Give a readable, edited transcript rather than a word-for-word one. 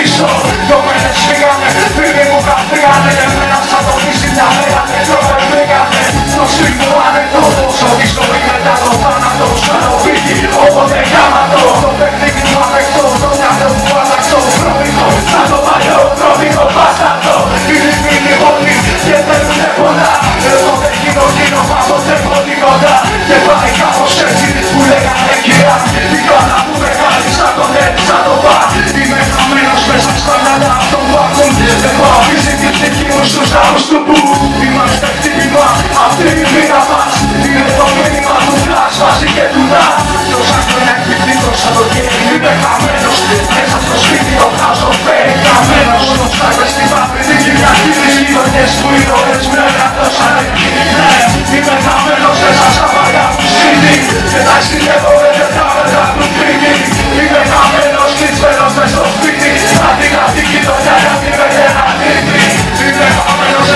πίσω. Δομμένες φύγανε, φίλοι μου καθρίγανε. Και εμένα σαν το νησί μια μέρα τρόπε βρήκανε. Το σφίγμο ανεκδότος, ότι ζωή μετά το θάνατο. Σκαλοπίτι, όποτε γάματο. Το παιχνίδι μου ανεκτό, το μυαλό μου αλλακτό. Προμηθώ, σαν το παλιό, προμηθώ μπάσταρτο. Φίλοι όλοι και θέλουνε πολλά. Εγώ δεν γίνω, πάντοτε έχω τίποτα. Και πάει κάπως έτσι που λέγανε κυρά. Η καλά που μεγάλη σαν τον έτσι σαν το πα. Είμαι χαμένος μέσα στα μυαλά αυτών που ακούν. Έχω αφήσει την ψυχή μου στους ναούς του που είμαστε χτύπημα. Αυτή η μήνα μας είναι το μήνυμα του φλάς βάζει και του δά. Τόσα χρόνια εκπληκτικός σαν το κέρι είμαι χαμένος. Μέσα στο σπίτι ο χάζος παίρνει χαμένος. Όσο ψάχνες στην πάπρη την Κυριακή. Τις γειτονιές που οι ώρες με έγραφτωσαν. Είμαι χαμένος μέσα στα παλιά μου σπίτι. Και τα συλλεύω δεν τα μέτρα του σπίτι. Είμαι χαμένος κλεισμένος μες στο σπίτι. Αντίγραφη γειτονιά για τη βεγένα τρίτη. Είμαι χαμένος